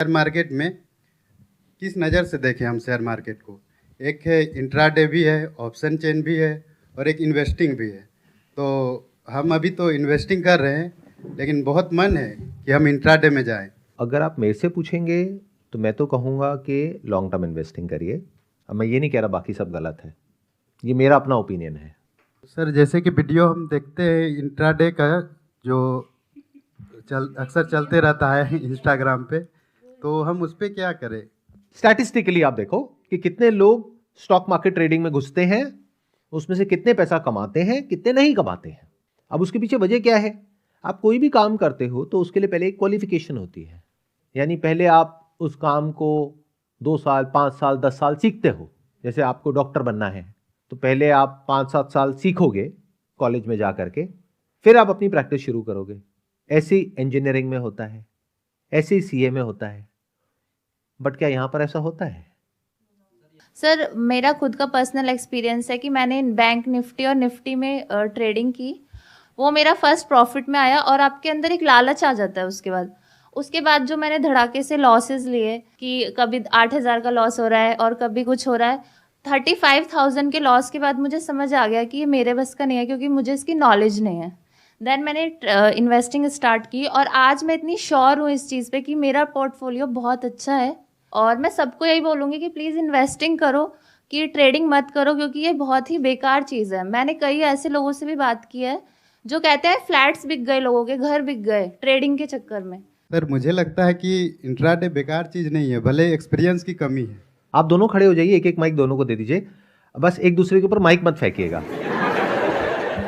Share market में किस नज़र से देखें हम शेयर मार्केट को? एक है इंट्राडे भी है, ऑप्शन चेन भी है और एक इन्वेस्टिंग भी है। तो हम अभी तो इन्वेस्टिंग कर रहे हैं, लेकिन बहुत मन है कि हम इंट्राडे में जाएं। अगर आप मेरे से पूछेंगे तो मैं तो कहूँगा कि लॉन्ग टर्म इन्वेस्टिंग करिए। अब मैं ये नहीं कह रहा बाकी सब गलत है, ये मेरा अपना ओपिनियन है। सर, जैसे कि वीडियो हम देखते हैं इंट्राडे का, जो अक्सर चलते रहता है इंस्टाग्राम पे, तो हम उस पर क्या करें? स्टैटिस्टिकली आप देखो कि कितने लोग स्टॉक मार्केट ट्रेडिंग में घुसते हैं, उसमें से कितने पैसा कमाते हैं, कितने नहीं कमाते हैं। अब उसके पीछे वजह क्या है? आप कोई भी काम करते हो तो उसके लिए पहले एक क्वालिफिकेशन होती है, यानी पहले आप उस काम को 2 साल 5 साल 10 साल सीखते हो। जैसे आपको डॉक्टर बनना है तो पहले आप 5-7 साल सीखोगे कॉलेज में जा करके, फिर आप अपनी प्रैक्टिस शुरू करोगे। ऐसे ही इंजीनियरिंग में होता है, ऐसे ही सीए में होता है। बट क्या यहाँ पर ऐसा होता है? सर, मेरा खुद का पर्सनल एक्सपीरियंस है कि मैंने बैंक निफ्टी और निफ्टी में ट्रेडिंग की। वो मेरा फर्स्ट प्रॉफिट में आया और आपके अंदर एक लालच आ जाता है। उसके बाद जो मैंने धड़ाके से लॉसेस लिए कि कभी 8,000 का लॉस हो रहा है और कभी कुछ हो रहा है, 35,000 के लॉस के बाद मुझे समझ आ गया कि ये मेरे बस का नहीं है, क्योंकि मुझे इसकी नॉलेज नहीं है। देन मैंने इन्वेस्टिंग स्टार्ट की और आज मैं इतनी श्योर हूँ इस चीज़ पे कि मेरा पोर्टफोलियो बहुत अच्छा है। और मैं सबको यही बोलूँगी कि प्लीज़ इन्वेस्टिंग करो, कि ट्रेडिंग मत करो, क्योंकि ये बहुत ही बेकार चीज़ है। मैंने कई ऐसे लोगों से भी बात की है जो कहते हैं फ्लैट्स बिक गए, लोगों के घर बिक गए ट्रेडिंग के चक्कर में। सर, मुझे लगता है कि इंट्राडे बेकार चीज़ नहीं है, भले एक्सपीरियंस की कमी है। आप दोनों खड़े हो जाइए, एक एक माइक दोनों को दे दीजिए। बस एक दूसरे के ऊपर माइक मत फेंकिएगा,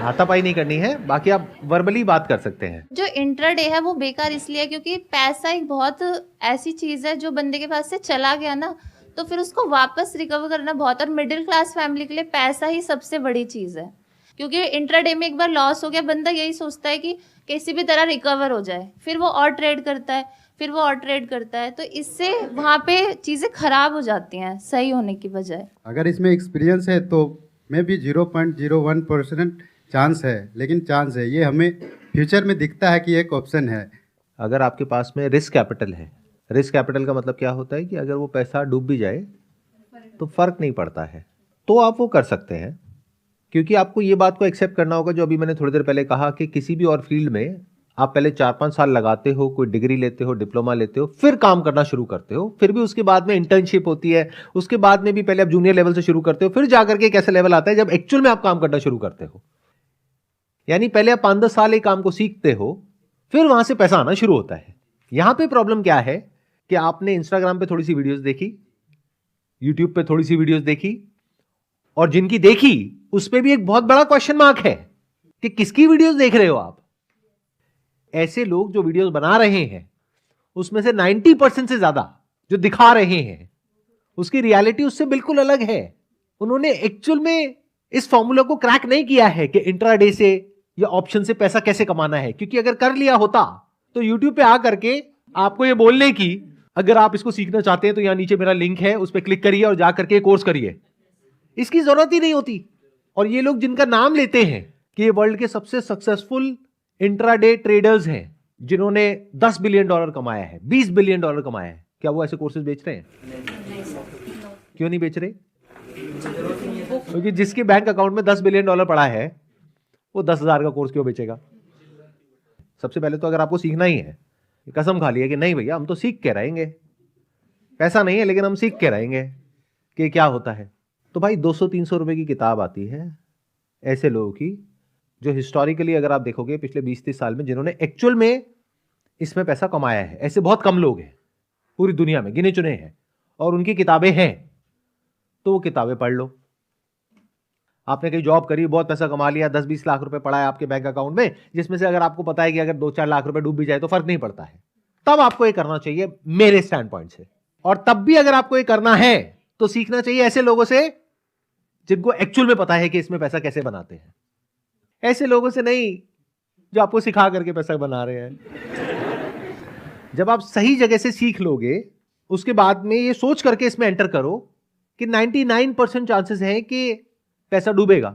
हाथापाई नहीं करनी है, बाकी आप वर्बली बात कर सकते हैं। जो इंट्राडे है वो बेकार इसलिए है क्योंकि पैसा एक बहुत ऐसी चीज़ है जो बंदे के पास से चला गया ना, तो फिर उसको वापस रिकवर करना बहुत, और मिडिल क्लास फैमिली के लिए पैसा ही सबसे बड़ी चीज़ है। क्योंकि इंट्राडे में एक बार लॉस हो गया, बंदा यही सोचता है कि किसी भी तरह रिकवर हो जाए, फिर वो और ट्रेड करता है, फिर वो और ट्रेड करता है, तो इससे वहाँ पे चीज़ें खराब हो जाती हैं सही होने की बजाय। अगर इसमें एक्सपीरियंस है तो मे भी 0.01% चांस है, लेकिन चांस है, ये हमें फ्यूचर में दिखता है कि एक ऑप्शन है। अगर आपके पास में रिस्क कैपिटल है, रिस्क कैपिटल का मतलब क्या होता है कि अगर वो पैसा डूब भी जाए तो फर्क नहीं पड़ता है, तो आप वो कर सकते हैं। क्योंकि आपको ये बात को एक्सेप्ट करना होगा, जो अभी मैंने थोड़ी देर पहले कहा, कि किसी भी और फील्ड में आप पहले 4-5 साल लगाते हो, कोई डिग्री लेते हो, डिप्लोमा लेते हो, फिर काम करना शुरू करते हो, फिर भी उसके बाद में इंटर्नशिप होती है, उसके बाद में भी पहले आप जूनियर लेवल से शुरू करते हो, फिर जाकर के एक ऐसा लेवल आता है जब एक्चुअल में आप काम करना शुरू करते हो। यानी पहले आप 5-10 साल एक काम को सीखते हो, फिर वहां से पैसा आना शुरू होता है। यहां पे प्रॉब्लम क्या है कि आपने इंस्टाग्राम पे थोड़ी सी वीडियोस देखी, यूट्यूब पे थोड़ी सी वीडियोस देखी, और जिनकी देखी उस पे भी एक बहुत बड़ा क्वेश्चन मार्क है कि किसकी वीडियोस देख रहे हो आप। ऐसे लोग जो वीडियोस बना रहे हैं उसमें से 90% से ज्यादा जो दिखा रहे हैं उसकी रियलिटी उससे बिल्कुल अलग है। उन्होंने एक्चुअल में इस फॉर्मूला को क्रैक नहीं किया है कि इंट्राडे से या ऑप्शन से पैसा कैसे कमाना है, क्योंकि अगर कर लिया होता तो यूट्यूब पे आकर के आपको ये बोलने की, अगर आप इसको सीखना चाहते हैं तो यहां नीचे मेरा लिंक है, उस पर क्लिक करिए और जाकर के कोर्स करिए, इसकी जरूरत ही नहीं होती। और ये लोग जिनका नाम लेते हैं कि ये वर्ल्ड के सबसे सक्सेसफुल इंट्राडे ट्रेडर्स हैं, जिन्होंने $10 बिलियन कमाया है, $20 बिलियन कमाया है, क्या वो ऐसे कोर्सेज बेच रहे हैं? क्यों नहीं बेच रहे? क्योंकि जिसके बैंक अकाउंट में $10 बिलियन पड़ा है वो 10,000 का कोर्स क्यों बेचेगा? सबसे पहले तो अगर आपको सीखना ही है, कसम खा लिया कि नहीं भैया हम तो सीख के रहेंगे, पैसा नहीं है लेकिन हम सीख के रहेंगे कि क्या होता है। तो भाई 200-300 रुपए की किताब आती है ऐसे लोगों की, जो हिस्टोरिकली अगर आप देखोगे पिछले 20-30 साल में जिन्होंने एक्चुअल में इसमें पैसा कमाया है, ऐसे बहुत कम लोग हैं पूरी दुनिया में, गिने चुने हैं, और उनकी किताबें हैं, तो वो किताबें पढ़ लो। आपने कहीं जॉब करी, बहुत पैसा कमा लिया, 10-20 लाख रुपए पड़ा है आपके बैंक अकाउंट में, जिसमें से अगर आपको पता है कि अगर 2-4 लाख रुपए डूब भी जाए तो फर्क नहीं पड़ता है, तब आपको ये करना चाहिए मेरे स्टैंड पॉइंट से। और तब भी अगर आपको ये करना है तो सीखना चाहिए ऐसे लोगों से जिनको एक्चुअल में पता है कि इसमें पैसा कैसे बनाते हैं, ऐसे लोगों से नहीं जो आपको सिखा करके पैसा बना रहे हैं। जब आप सही जगह से सीख लोगे, उसके बाद में ये सोच करके इसमें एंटर करो कि 99% चांसेस हैं कि पैसा डूबेगा,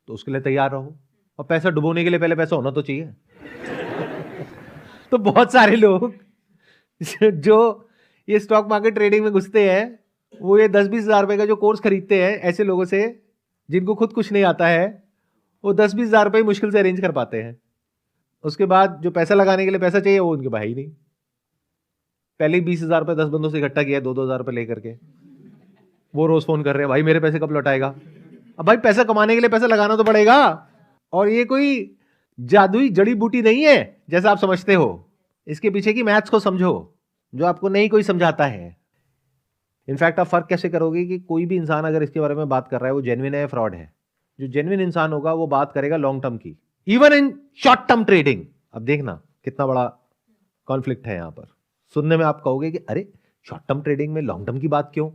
तो उसके लिए तैयार रहो। और पैसा डुबोने के लिए पहले पैसा होना तो चाहिए। तो बहुत सारे लोग जो ये स्टॉक मार्केट ट्रेडिंग में घुसते हैं, वो ये 10-20 हजार रुपए का जो कोर्स खरीदते हैं ऐसे लोगों से जिनको खुद कुछ नहीं आता है, वो 10-20 हजार रुपए मुश्किल से अरेंज कर पाते हैं। उसके बाद जो पैसा लगाने के लिए पैसा चाहिए वो उनके भाई नहीं। पहले ही 20 हजार रुपए 10 बंदों से इकट्ठा किया 2-2 हजार रुपए लेकर के, वो रोज फोन कर रहे हैं भाई मेरे पैसे कब लौटाएगा। अब भाई पैसा कमाने के लिए पैसा लगाना तो पड़ेगा, और ये कोई जादुई जड़ी बूटी नहीं है जैसा आप समझते हो। इसके पीछे की मैथ्स को समझो जो आपको नहीं कोई समझाता है। इनफैक्ट आप फर्क कैसे करोगे कि कोई भी इंसान अगर इसके बारे में बात कर रहा है वो जेन्युइन है या फ्रॉड है। जो जेन्युइन इंसान होगा वो बात करेगा लॉन्ग टर्म की, even in short term trading. अब देखना कितना बड़ा कॉन्फ्लिक्ट है यहां पर। सुनने में आप कहोगे कि अरे शॉर्ट टर्म ट्रेडिंग में लॉन्ग टर्म की बात क्यों?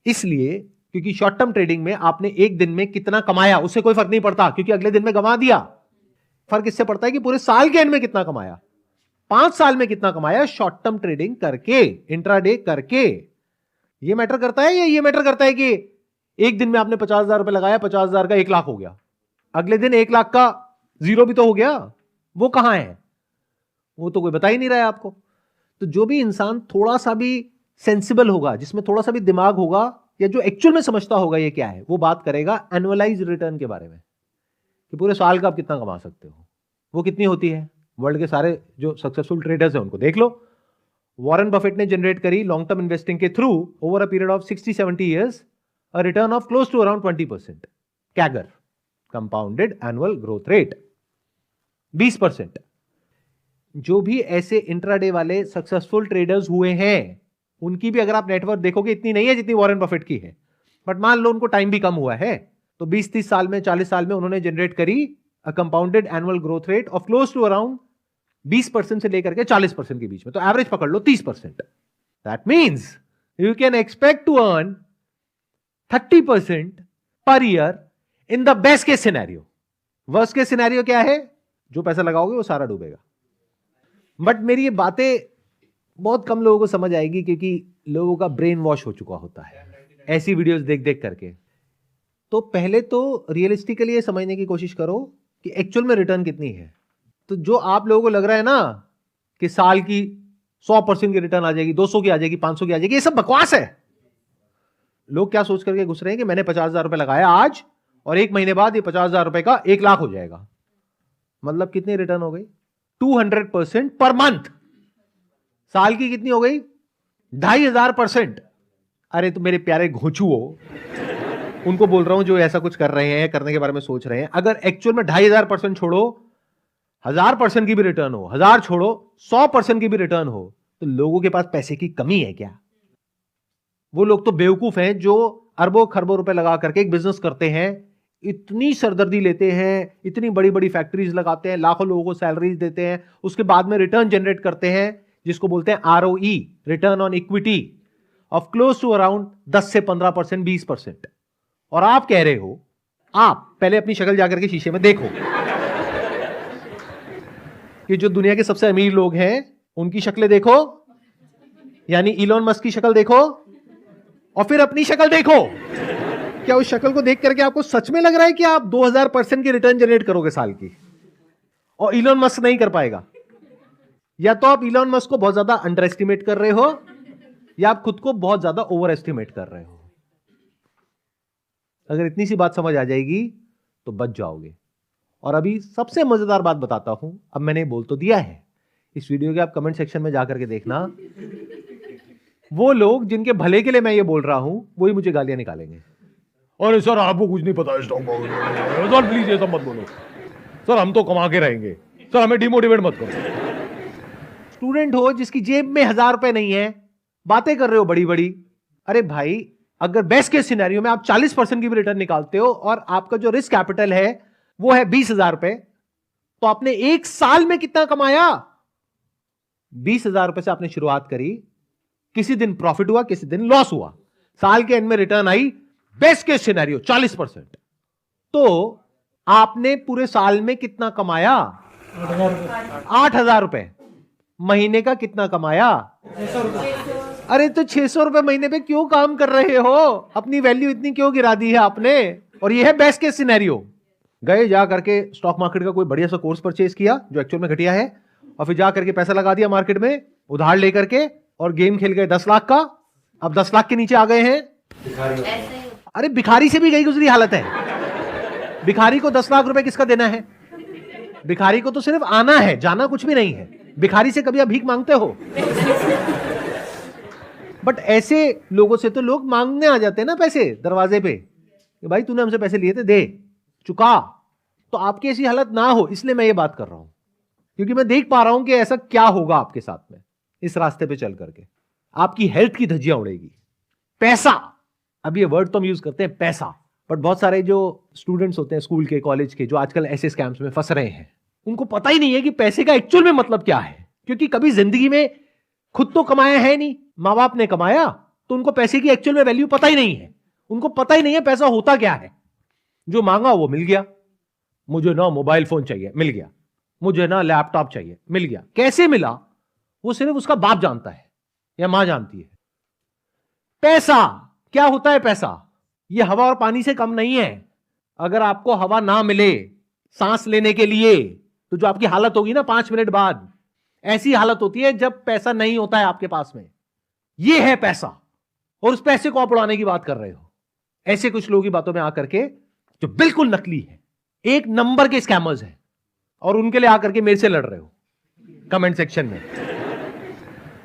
इसलिए क्योंकि शॉर्ट टर्म ट्रेडिंग में आपने एक दिन में कितना कमाया उससे कोई फर्क नहीं पड़ता, क्योंकि अगले दिन में गंवा दिया। फर्क इससे पड़ता है कि पूरे साल के एंड में कितना कमाया, 5 साल में कितना कमाया शॉर्ट टर्म ट्रेडिंग करके, इंट्राडे करके। ये मैटर करता है या ये मैटर करता है कि एक दिन में आपने 50,000 रुपए लगाया, 50,000 का 1 लाख हो गया, अगले दिन 1 लाख का 0 भी तो हो गया। वो कहां है? वो तो कोई बता ही नहीं रहा है आपको। तो जो भी इंसान थोड़ा सा भी सेंसिबल होगा, जिसमें थोड़ा सा भी दिमाग होगा, या जो एक्चुअल में समझता होगा ये क्या है, वो बात करेगा एनुअलाइज रिटर्न के बारे में कि पूरे साल का आप कितना कमा सकते हो। वो कितनी होती है? वर्ल्ड के सारे जो सक्सेसफुल ट्रेडर्स हैं उनको देख लो। वॉरेन बफेट ने जनरेट करी लॉन्ग टर्म इन्वेस्टिंग के through over a period of 60-70 years a return of close to around 20% CAGR, compounded annual growth rate 20%। जो भी ऐसे इंट्राडे वाले सक्सेसफुल ट्रेडर्स हुए हैं उनकी भी अगर आप नेटवर्क देखोगे इतनी नहीं है जितनी वॉरेन बफेट की है, बट मान लो उनको टाइम भी कम हुआ है तो 20-30 साल में, 40 साल में उन्होंने जनरेट करी a compounded annual growth rate of close to around 20% से लेकर के 40% के बीच में। तो एवरेज पकड़ लो 30%। That means you can expect to earn 30% per year in the best case scenario. Worst case scenario क्या है? जो पैसा लगाओगे वो सारा डूबेगा। बट मेरी ये बातें बहुत कम लोगों को समझ आएगी क्योंकि लोगों का ब्रेन वॉश हो चुका होता है ऐसी वीडियोस देख देख करके। तो पहले तो रियलिस्टिकली ये समझने की कोशिश करो कि एक्चुअल में रिटर्न कितनी है। तो जो आप लोगों को लग रहा है ना कि साल की 100% की रिटर्न आ जाएगी, 200 की आ जाएगी, 500 की आ जाएगी, ये सब बकवास है। लोग क्या सोच करके घुस रहे हैं कि मैंने 50,000 रुपए लगाया आज और 1 महीने बाद ये 50,000 रुपए का 1 लाख हो जाएगा। मतलब कितनी रिटर्न हो गई? 200% पर मंथ। साल की कितनी हो गई? 2,500%। अरे तो मेरे प्यारे घोंचुओ, उनको बोल रहा हूं जो ऐसा कुछ कर रहे हैं, करने के बारे में सोच रहे हैं, अगर एक्चुअल में 2,500% छोड़ो, 1,000% की भी रिटर्न हो, 1,000 छोड़ो 100% की भी रिटर्न हो, तो लोगों के पास पैसे की कमी है क्या? वो लोग तो बेवकूफ हैं जो अरबों खरबों रुपए लगा करके एक बिजनेस करते हैं, इतनी सरदर्दी लेते हैं, इतनी बड़ी बड़ी फैक्ट्रीज लगाते हैं, लाखों लोगों को सैलरीज देते हैं, उसके बाद में रिटर्न जनरेट करते हैं जिसको बोलते हैं ROE, return on equity of close to around 10 से 15%, 20%। और आप कह रहे हो, आप पहले अपनी शक्ल जाकर के शीशे में देखो कि जो दुनिया के सबसे अमीर लोग हैं उनकी शक्लें देखो, यानी इलॉन मस्क की शक्ल देखो और फिर अपनी शक्ल देखो। क्या उस शक्ल को देख करके आपको सच में लग रहा है कि आप 2000% की रिटर्न जनरेट करोगे साल की, और इलॉन मस्क नहीं कर पाएगा? या तो आप इलॉन मस्क को बहुत ज्यादा अंडर एस्टिमेट कर रहे हो या आप खुद को बहुत ज्यादा ओवर एस्टिमेट कर रहे हो। अगर इतनी सी बात समझ आ जाएगी तो बच जाओगे। और अभी सबसे मजेदार बात बताता हूं, अब मैंने बोल तो दिया है, इस वीडियो के आप कमेंट सेक्शन में जाकर के देखना, वो लोग जिनके भले के लिए मैं ये बोल रहा हूं वही मुझे गालियां निकालेंगे। अरे सर आपको कुछ नहीं पता स्टॉक मार्केट, सर प्लीज ये सब मत बोलो, सर हम तो कमा के रहेंगे, सर हमें डिमोटिवेट मत करो। स्टूडेंट हो जिसकी जेब में 1,000 रुपए नहीं है, बातें कर रहे हो बड़ी बड़ी। अरे भाई, अगर बेस्ट केस सिनेरियो में आप 40% की भी रिटर्न निकालते हो और आपका जो रिस्क कैपिटल है वो है 20,000 रुपए, तो आपने 1 साल में कितना कमाया? 20,000 रुपए से आपने शुरुआत करी, किसी दिन प्रॉफिट हुआ, किसी दिन लॉस हुआ, साल के एंड में रिटर्न आई बेस्ट केस सिनेरियो 40%। तो आपने पूरे साल में कितना कमाया? 8,000 रुपए। महीने का कितना कमाया? 600। अरे तो 600 रुपए महीने पे क्यों काम कर रहे हो? अपनी वैल्यू इतनी क्यों गिरा दी है आपने? और ये है बेस्ट केस सिनेरियो। गए जा करके स्टॉक मार्केट का कोई बढ़िया सा कोर्स परचेज किया जो एक्चुअल में घटिया है, और फिर जा करके पैसा लगा दिया मार्केट में उधार लेकर के, और गेम खेल गए 10 लाख का, अब 10 लाख के नीचे आ गए हैं। अरे भिखारी से भी गई गुजरी हालत है। भिखारी को 10 लाख रुपए किसका देना है? भिखारी को तो सिर्फ आना है, जाना कुछ भी नहीं है। भिखारी से कभी आप भीख मांगते हो? बट ऐसे लोगों से तो लोग मांगने आ जाते हैं ना पैसे दरवाजे पे, कि भाई तूने हमसे पैसे लिए थे, दे, चुका। तो आपकी ऐसी हालत ना हो, इसलिए मैं ये बात कर रहा हूं, क्योंकि मैं देख पा रहा हूं कि ऐसा क्या होगा आपके साथ में इस रास्ते पे चल करके। आपकी हेल्थ की धज्जियां उड़ेगी। पैसा, अब ये वर्ड तो हम यूज करते हैं पैसा, बट बहुत सारे जो स्टूडेंट्स होते हैं स्कूल के, कॉलेज के, जो आजकल ऐसे स्कैम्स में फंस रहे हैं, उनको पता ही नहीं है कि पैसे का एक्चुअल में मतलब क्या है। क्योंकि कभी जिंदगी में खुद तो कमाया है नहीं, माँ बाप ने कमाया, तो उनको पैसे की एक्चुअल में वैल्यू पता ही नहीं है। उनको पता ही नहीं है पैसा होता क्या है। जो मांगा वो मिल गया। मुझे ना मोबाइल फोन चाहिए, मिल गया। मुझे ना लैपटॉप चाहिए, मिल गया। कैसे मिला वो सिर्फ उसका बाप जानता है या मां जानती है। पैसा क्या होता है? पैसा ये हवा और पानी से कम नहीं है। अगर आपको हवा ना मिले सांस लेने के लिए, तो जो आपकी हालत होगी ना 5 मिनट बाद, ऐसी हालत होती है जब पैसा नहीं होता है आपके पास में। ये है पैसा, और उस पैसे को आप उड़ाने की बात कर रहे हो ऐसे कुछ लोगों की बातों में आकर के, जो बिल्कुल नकली है, एक नंबर के स्कैमर्स हैं, और उनके लिए आकर के मेरे से लड़ रहे हो कमेंट सेक्शन में।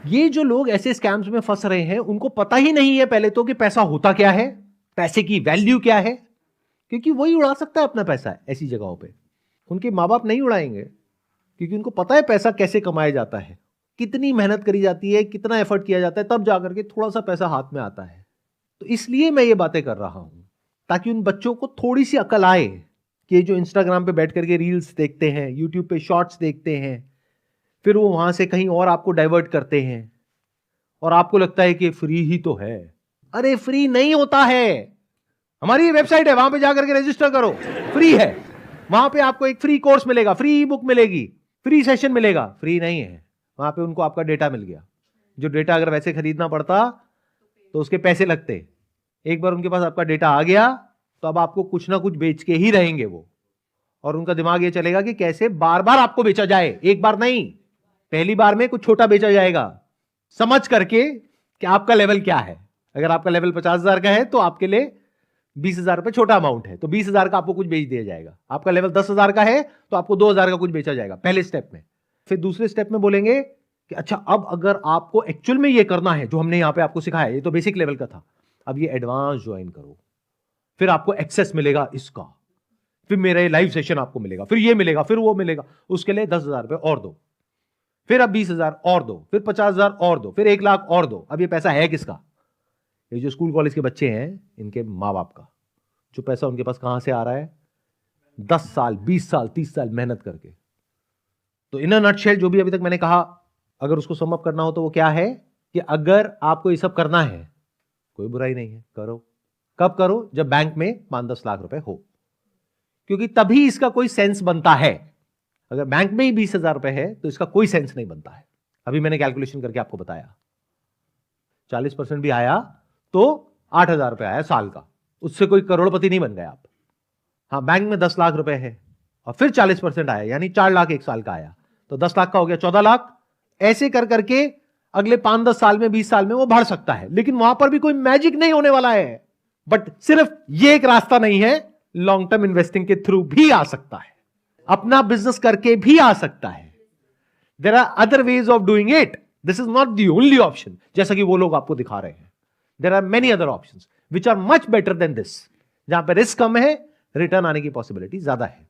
ये जो लोग ऐसे स्कैम्स में फंस रहे हैं, उनको पता ही नहीं है पहले तो कि पैसा होता क्या है, पैसे की वैल्यू क्या है, क्योंकि वही उड़ा सकता है अपना पैसा ऐसी जगहों पे। उनके माँ बाप नहीं उड़ाएंगे, क्योंकि उनको पता है पैसा कैसे कमाया जाता है, कितनी मेहनत करी जाती है, कितना एफर्ट किया जाता है, तब जाकर के थोड़ा सा पैसा हाथ में आता है। तो इसलिए मैं ये बातें कर रहा हूं, ताकि उन बच्चों को थोड़ी सी अकल आए कि जो इंस्टाग्राम पे बैठ करके रील्स देखते हैं, यूट्यूब पे शॉर्ट्स देखते हैं, फिर वो वहां से कहीं और आपको डाइवर्ट करते हैं, और आपको लगता है कि फ्री ही तो है। अरे फ्री नहीं होता है। हमारी वेबसाइट है, वहां पे जाकर के रजिस्टर करो, फ्री है। वहां पे आपको एक फ्री कोर्स मिलेगा, फ्री ई बुक मिलेगी, फ्री सेशन मिलेगा। फ्री नहीं है, वहां पे उनको आपका डेटा मिल गया। जो डेटा अगर वैसे खरीदना पड़ता तो उसके पैसे लगते। एक बार उनके पास आपका डेटा आ गया तो अब आपको कुछ ना कुछ बेच के ही रहेंगे वो, और उनका दिमाग ये चलेगा कि कैसे बार बार आपको बेचा जाए, एक बार नहीं, पहली बार में कुछ छोटा बेचा जाएगा, समझ करके कि आपका लेवल क्या है। अगर आपका लेवल 50,000 का है तो आपके लिए 20,000 रुपए छोटा अमाउंट है, तो 20,000 का आपको कुछ बेच दिया जाएगा। आपका लेवल 10,000 का है तो आपको 2,000 का कुछ बेचा जाएगा पहले स्टेप में। फिर दूसरे स्टेप में बोलेंगे कि अच्छा अब अगर आपको एक्चुअल में ये करना है जो हमने यहां पे आपको सिखाया, ये तो बेसिक लेवल का था, अब ये एडवांस ज्वाइन करो, फिर आपको एक्सेस मिलेगा इसका, फिर मेरा ये लाइव सेशन आपको मिलेगा, फिर ये मिलेगा, फिर वो मिलेगा, उसके लिए 10,000 रुपए और दो, फिर अब 20,000 और दो, फिर 50,000 और दो, फिर 1 लाख और दो। अब ये पैसा है किसका? ये जो स्कूल कॉलेज के बच्चे हैं, इनके माँ बाप का। जो पैसा उनके पास कहां से आ रहा है? 10 साल, 20 साल, 30 साल मेहनत करके। तो इन अ नटशेल जो भी अभी तक मैंने कहा, अगर उसको सम अप करना हो तो वो क्या है कि अगर आपको ये सब करना है, कोई बुराई नहीं है, करो। कब करो? जब बैंक में 5-10 लाख रुपए हो, क्योंकि तभी इसका कोई सेंस बनता है। अगर बैंक में ही 20,000 रुपए है तो इसका कोई सेंस नहीं बनता है। अभी मैंने कैलकुलेशन करके आपको बताया, 40% भी आया तो 8,000 रुपए आया साल का, उससे कोई करोड़पति नहीं बन गए आप। हाँ, बैंक में 10 लाख रुपए है और फिर 40% आया, यानी 4 लाख एक साल का आया, तो 10 लाख का हो गया 14 लाख। ऐसे कर करके अगले 5-10 साल में, 20 साल में वो बढ़ सकता है, लेकिन वहां पर भी कोई मैजिक नहीं होने वाला है। बट सिर्फ ये एक रास्ता नहीं है, लॉन्ग टर्म इन्वेस्टिंग के थ्रू भी आ सकता है, अपना बिजनेस करके भी आ सकता है। There are other ways of doing it, this is not the only option, जैसा कि वो लोग आपको दिखा रहे हैं। There are many other options which are much better than this, जहां पर रिस्क कम है, रिटर्न आने की पॉसिबिलिटी ज्यादा है।